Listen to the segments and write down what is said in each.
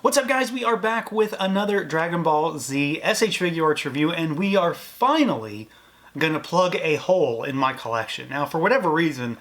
What's up, guys? We are back with another Dragon Ball Z SH Figuarts review, and we are finally gonna plug a hole in my collection. Now, for whatever reason,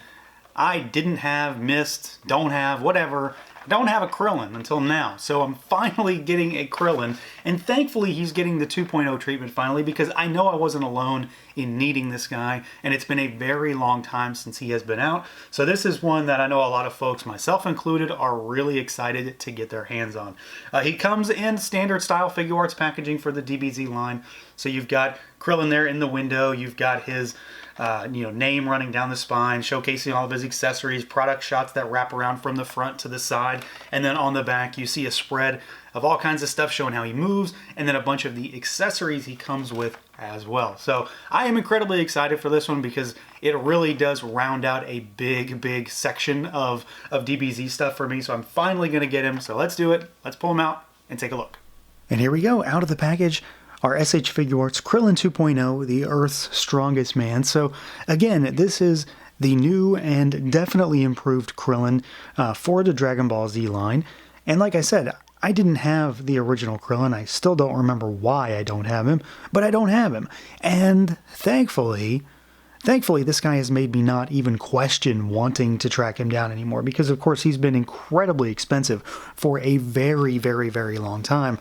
I didn't have, missed, don't have, whatever. I don't have a Krillin until now, so I'm finally getting a Krillin, and thankfully he's getting the 2.0 treatment finally, because I know I wasn't alone in needing this guy, and it's been a very long time since he has been out. So this is one that I know a lot of folks, myself included, are really excited to get their hands on. He comes in standard style Figuarts packaging for the DBZ line, so you've got Krillin there in the window, you've got his name running down the spine, showcasing all of his accessories, product shots that wrap around from the front to the side, and then on the back you see a spread of all kinds of stuff showing how he moves, and then a bunch of the accessories he comes with as well. So I am incredibly excited for this one because it really does round out a big section of DBZ stuff for me. So I'm finally going to get him. So let's do it. Let's pull him out and take a look. And here we go, out of the package. Our SH Figuarts Krillin 2.0, the Earth's strongest man. So again, this is the new and definitely improved Krillin for the Dragon Ball Z line. And like I said, I didn't have the original Krillin. I still don't remember why I don't have him, but I don't have him. And thankfully, this guy has made me not even question wanting to track him down anymore, because of course he's been incredibly expensive for a very long time.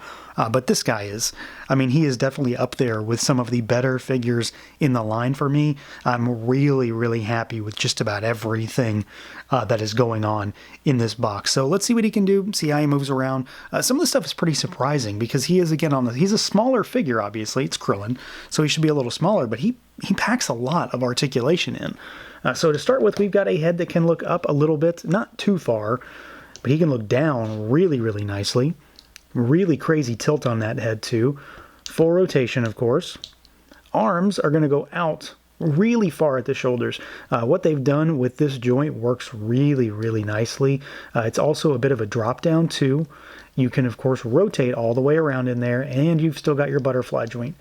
But this guy is, he is definitely up there with some of the better figures in the line for me. I'm really happy with just about everything that is going on in this box. So let's see what he can do, see how he moves around. Some of the stuff is pretty surprising because he is, again, he's a smaller figure, obviously. It's Krillin, so he should be a little smaller, but he packs a lot of articulation in. So to start with, we've got a head that can look up a little bit, not too far, but he can look down really nicely. Really crazy tilt on that head too. Full rotation, of course. Arms are going to go out really far at the shoulders. What they've done with this joint works really nicely. It's also a bit of a drop down too. You can, of course, rotate all the way around in there, and you've still got your butterfly joint.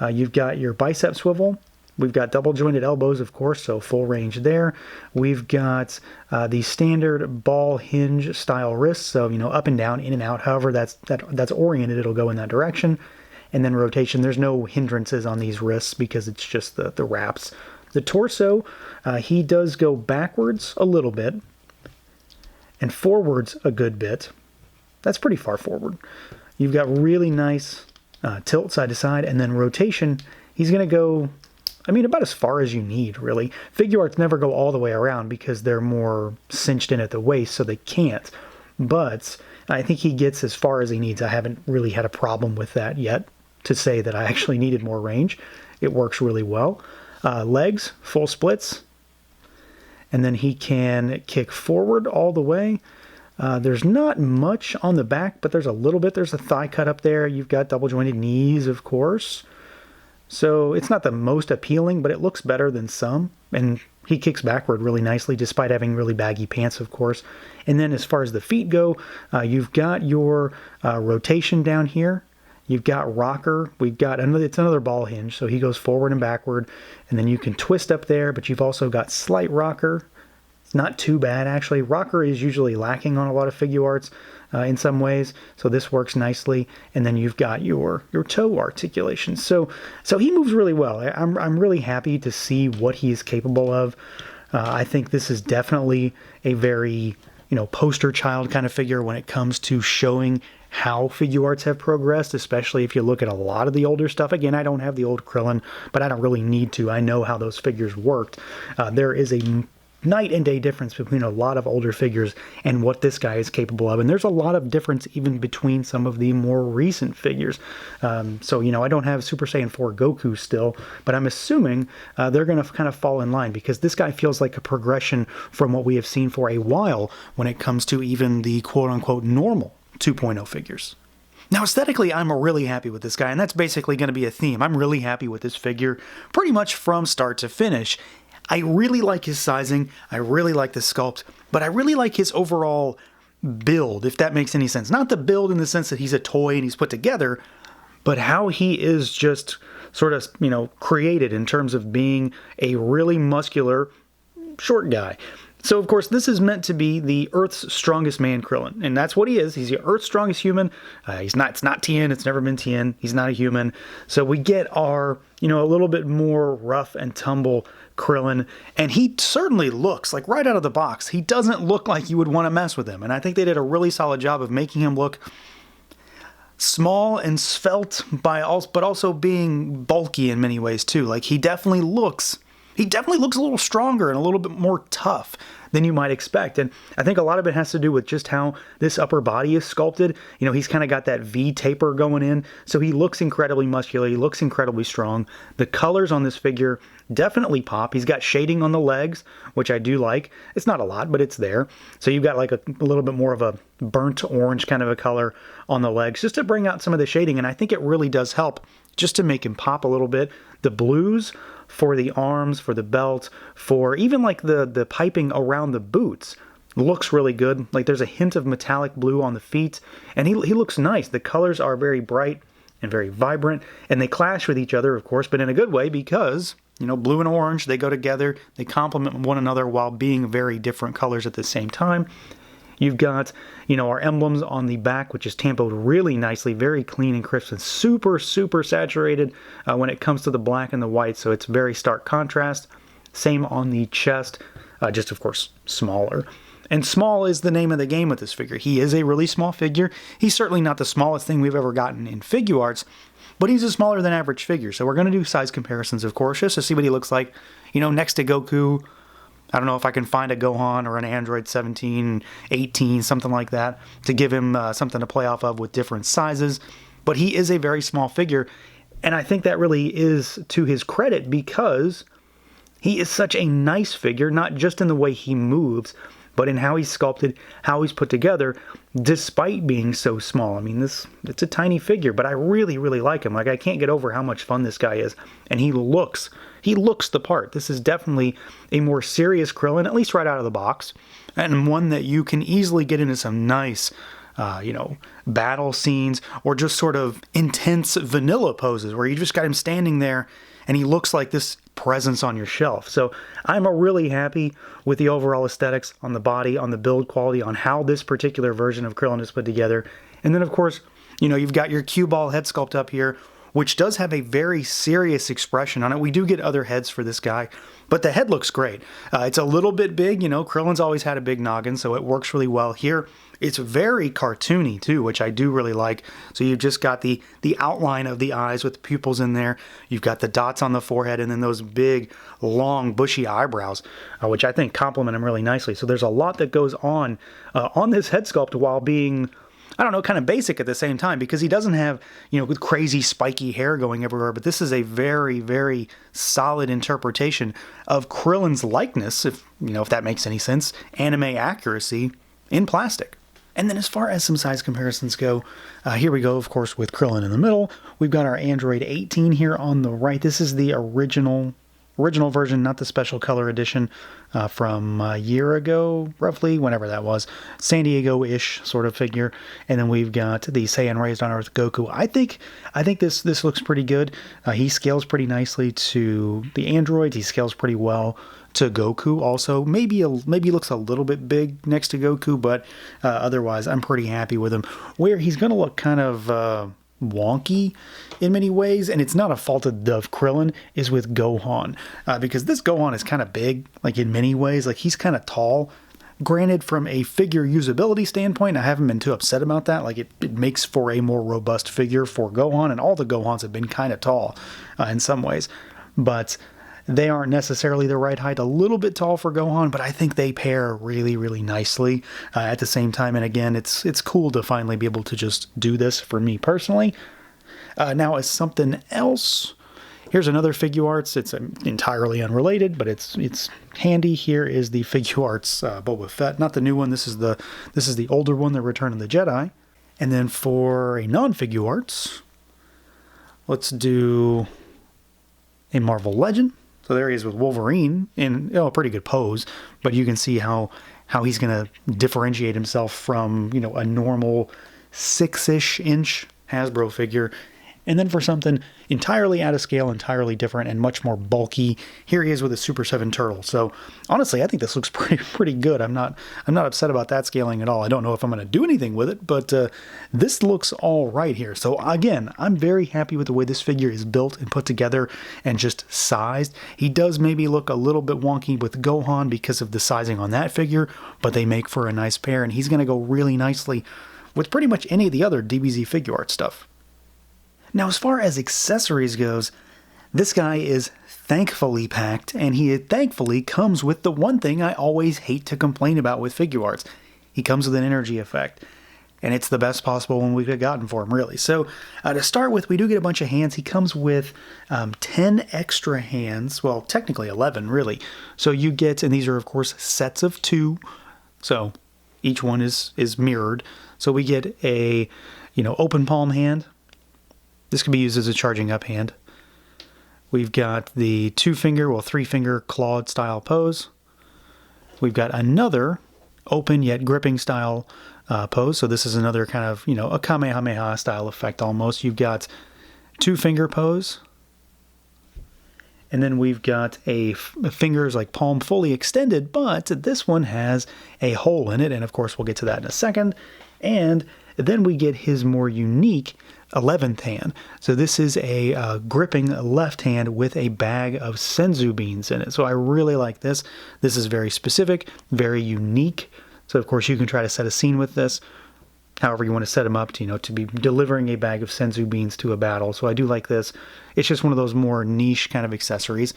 You've got your bicep swivel. We've got double jointed elbows, of course, so full range there. We've got the standard ball hinge style wrists, so up and down, in and out, however that's oriented, it'll go in that direction. And then rotation, there's no hindrances on these wrists because it's just the wraps. The torso, he does go backwards a little bit and forwards a good bit. That's pretty far forward. You've got really nice tilt side to side, and then rotation, he's going to go about as far as you need, really. Figuarts never go all the way around because they're more cinched in at the waist, so they can't. But I think he gets as far as he needs. I haven't really had a problem with that yet to say that I actually needed more range. It works really well. Legs, full splits. And then he can kick forward all the way. There's not much on the back, but there's a little bit. There's a thigh cut up there. You've got double jointed knees, of course. So it's not the most appealing, but it looks better than some. And he kicks backward really nicely, despite having really baggy pants, of course. And then as far as the feet go, you've got your rotation down here. You've got rocker. We've got it's another ball hinge, so he goes forward and backward. And then you can twist up there, but you've also got slight rocker. It's not too bad, actually. Rocker is usually lacking on a lot of Figuarts in some ways, so this works nicely. And then you've got your toe articulation. So he moves really well. I'm really happy to see what he is capable of. I think this is definitely a very poster child kind of figure when it comes to showing how Figuarts have progressed, especially if you look at a lot of the older stuff. Again, I don't have the old Krillin, but I don't really need to. I know how those figures worked. There is a night and day difference between a lot of older figures and what this guy is capable of. And there's a lot of difference even between some of the more recent figures. So I don't have Super Saiyan 4 Goku still, but I'm assuming they're going to kind of fall in line, because this guy feels like a progression from what we have seen for a while when it comes to even the quote-unquote normal 2.0 figures. Now, aesthetically, I'm really happy with this guy, and that's basically going to be a theme. I'm really happy with this figure pretty much from start to finish. I really like his sizing, I really like the sculpt, but I really like his overall build, if that makes any sense. Not the build in the sense that he's a toy and he's put together, but how he is just sort of, created in terms of being a really muscular, short guy. So, of course, this is meant to be the Earth's strongest man, Krillin. And that's what he is. He's the Earth's strongest human. It's not Tien. It's never been Tien. He's not a human. So we get our, a little bit more rough and tumble Krillin. And he certainly looks, like right out of the box, he doesn't look like you would want to mess with him. And I think they did a really solid job of making him look small and svelte, but also being bulky in many ways, too. Like, he definitely looks a little stronger and a little bit more tough than you might expect. And I think a lot of it has to do with just how this upper body is sculpted. He's kind of got that V taper going in, so he looks incredibly muscular. He looks incredibly strong. The colors on this figure definitely pop. He's got shading on the legs, which I do like. It's not a lot, but it's there. So you've got like a little bit more of a burnt orange kind of a color on the legs, just to bring out some of the shading. And I think it really does help just to make him pop a little bit. The blues for the arms, for the belt, for even like the piping around the boots looks really good. Like, there's a hint of metallic blue on the feet, and he looks nice. The colors are very bright and very vibrant, and they clash with each other, of course, but in a good way, because blue and orange, they go together, they complement one another while being very different colors at the same time. You've got, our emblems on the back, which is tempoed really nicely, very clean and crisp, and super, super saturated when it comes to the black and the white, so it's very stark contrast. Same on the chest, just, of course, smaller. And small is the name of the game with this figure. He is a really small figure. He's certainly not the smallest thing we've ever gotten in Figuarts, but he's a smaller than average figure. So we're going to do size comparisons, of course, just to see what he looks like, next to Goku. I don't know if I can find a Gohan or an Android 17, 18, something like that, to give him something to play off of with different sizes. But he is a very small figure, and I think that really is to his credit, because he is such a nice figure, not just in the way he moves, but in how he's sculpted, how he's put together, despite being so small. I mean, it's a tiny figure, but I really, really like him. Like, I can't get over how much fun this guy is, and he looks the part. This is definitely a more serious Krillin, at least right out of the box, and one that you can easily get into some nice, battle scenes, or just sort of intense vanilla poses, where you just got him standing there, and he looks like this presence on your shelf. So I'm really happy with the overall aesthetics on the body, on the build quality, on how this particular version of Krillin is put together. And then, of course, you've got your cue ball head sculpt up here, which does have a very serious expression on it. We do get other heads for this guy, but the head looks great. It's a little bit big, Krillin's always had a big noggin, so it works really well here. It's very cartoony too, which I do really like. So you've just got the outline of the eyes with the pupils in there. You've got the dots on the forehead, and then those big, long, bushy eyebrows, which I think complement him really nicely. So there's a lot that goes on this head sculpt, while being, I don't know, kind of basic at the same time, because he doesn't have, with crazy spiky hair going everywhere, but this is a very, very solid interpretation of Krillin's likeness, if that makes any sense, anime accuracy in plastic. And then as far as some size comparisons go, here we go, of course, with Krillin in the middle. We've got our Android 18 here on the right. This is the original version, not the special color edition from a year ago, roughly, whenever that was. San Diego-ish sort of figure. And then we've got the Saiyan Raised on Earth Goku. I think this looks pretty good. He scales pretty nicely to the androids. He scales pretty well to Goku also. Maybe looks a little bit big next to Goku, but otherwise I'm pretty happy with him. Where he's going to look kind of wonky in many ways, and it's not a fault of Krillin, is with Gohan, because this Gohan is kind of big, like in many ways. Like, he's kind of tall. Granted, from a figure usability standpoint, I haven't been too upset about that. Like, it makes for a more robust figure for Gohan, and all the Gohans have been kind of tall in some ways, but they aren't necessarily the right height. A little bit tall for Gohan, but I think they pair really, really nicely at the same time. And again, it's cool to finally be able to just do this for me personally. Now, as something else, here's another Figuarts. It's entirely unrelated, but it's handy. Here is the Figuarts Boba Fett, not the new one. This is the older one, the Return of the Jedi. And then for a non-Figuarts, let's do a Marvel Legend. So there he is with Wolverine in a pretty good pose, but you can see how he's going to differentiate himself from, a normal 6-ish inch Hasbro figure. And then for something entirely out of scale, entirely different, and much more bulky, here he is with a Super 7 turtle. So honestly, I think this looks pretty good. I'm not upset about that scaling at all. I don't know if I'm going to do anything with it, but this looks all right here. So again, I'm very happy with the way this figure is built and put together and just sized. He does maybe look a little bit wonky with Gohan because of the sizing on that figure, but they make for a nice pair, and he's going to go really nicely with pretty much any of the other DBZ Figuarts stuff. Now, as far as accessories goes, this guy is thankfully packed, and he thankfully comes with the one thing I always hate to complain about with Figuarts. He comes with an energy effect, and it's the best possible one we could have gotten for him, really. So, to start with, we do get a bunch of hands. He comes with 10 extra hands, well, technically 11, really. So you get, and these are, of course, sets of 2, so each one is mirrored. So we get a, open palm hand. This can be used as a charging up hand. We've got the 3-finger clawed style pose. We've got another open yet gripping style pose. So this is another kind of, a Kamehameha style effect almost. You've got 2-finger pose. And then we've got a fingers like palm fully extended, but this one has a hole in it. And of course, we'll get to that in a second. And then we get his more unique 11th hand. So this is a gripping left hand with a bag of senzu beans in it. So I really like this. This is very specific, very unique. So of course you can try to set a scene with this, however you want to set them up to, to be delivering a bag of senzu beans to a battle. So I do like this. It's just one of those more niche kind of accessories.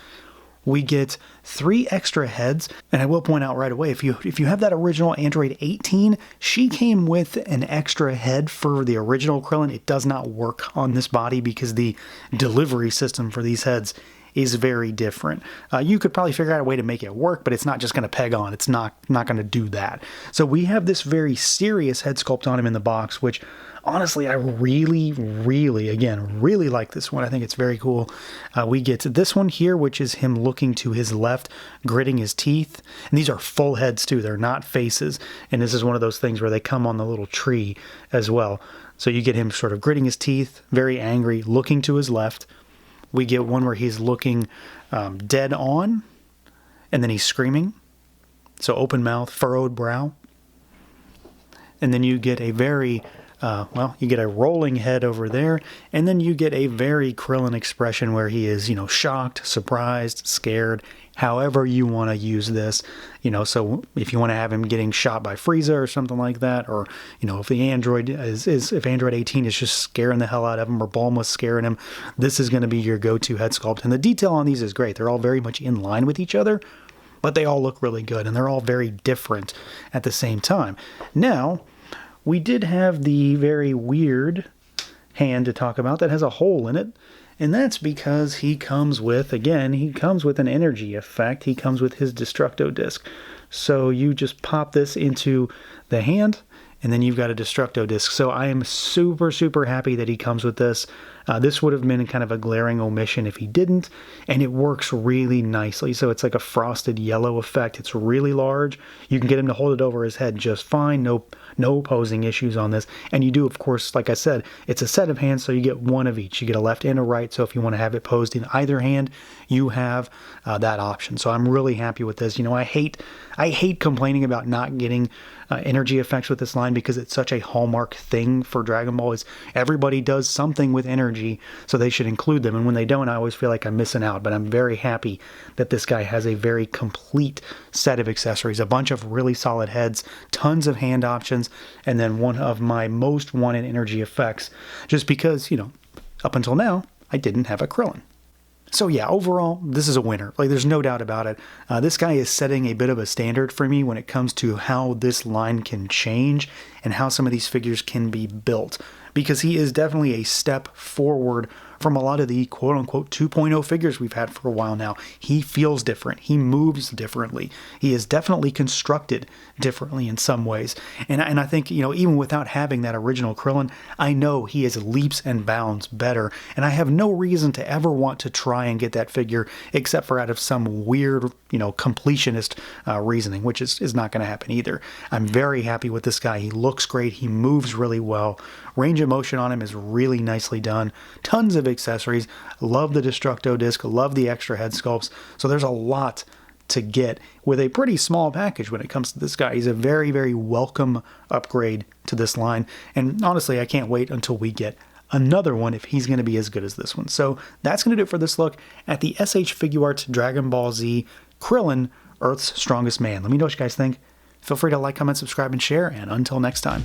We get 3 extra heads, and I will point out right away, if you have that original Android 18, she came with an extra head for the original Krillin. It does not work on this body because the delivery system for these heads is very different. You could probably figure out a way to make it work, but it's not just going to peg on. It's not going to do that. So we have this very serious head sculpt on him in the box, which honestly, I really like this one. I think it's very cool. We get to this one here, which is him looking to his left, gritting his teeth. And these are full heads too. They're not faces. And this is one of those things where they come on the little tree as well. So you get him sort of gritting his teeth, very angry, looking to his left. We get one where he's looking dead on, and then he's screaming. So open mouth, furrowed brow. And then you get a very, you get a rolling head over there, and then you get a very Krillin expression where he is, shocked, surprised, scared, however you want to use this. So if you want to have him getting shot by Frieza or something like that, or, if the Android if Android 18 is just scaring the hell out of him, or Bulma's scaring him, this is going to be your go-to head sculpt. And the detail on these is great. They're all very much in line with each other, but they all look really good, and they're all very different at the same time. Now, we did have the very weird hand to talk about that has a hole in it, and that's because he comes with an energy effect. He comes with his Destructo Disc. So you just pop this into the hand, and then you've got a Destructo Disc. So I am super happy that he comes with this. This would have been kind of a glaring omission if he didn't, and it works really nicely. So it's like a frosted yellow effect. It's really large. You can get him to hold it over his head just fine. No posing issues on this. And you do, of course, like I said, it's a set of hands, so you get one of each. You get a left and a right, so if you want to have it posed in either hand, you have that option. So I'm really happy with this. I hate complaining about not getting energy effects with this line because it's such a hallmark thing for Dragon Ball is everybody does something with energy, so they should include them. And when they don't, I always feel like I'm missing out. But I'm very happy that this guy has a very complete set of accessories, a bunch of really solid heads, tons of hand options, and then one of my most wanted energy effects, just because, up until now, I didn't have a Krillin. So yeah, overall, this is a winner. There's no doubt about it. This guy is setting a bit of a standard for me when it comes to how this line can change and how some of these figures can be built, because he is definitely a step forward from a lot of the quote-unquote 2.0 figures we've had for a while now. He feels different. He moves differently. He is definitely constructed differently in some ways. And I think, you know, even without having that original Krillin, I know he is leaps and bounds better. And I have no reason to ever want to try and get that figure except for out of some weird, you know, completionist reasoning, which is not going to happen either. I'm very happy with this guy. He looks great. He moves really well. Range of motion on him is really nicely done. Tons of accessories. Love the Destructo disc. Love the extra head sculpts. So there's a lot to get with a pretty small package when it comes to this guy. He's a very, very welcome upgrade to this line. And honestly, I can't wait until we get another one if he's going to be as good as this one. So that's going to do it for this look at the SH Figuarts Dragon Ball Z Krillin, Earth's Strongest Man. Let me know what you guys think. Feel free to like, comment, subscribe, and share. And until next time.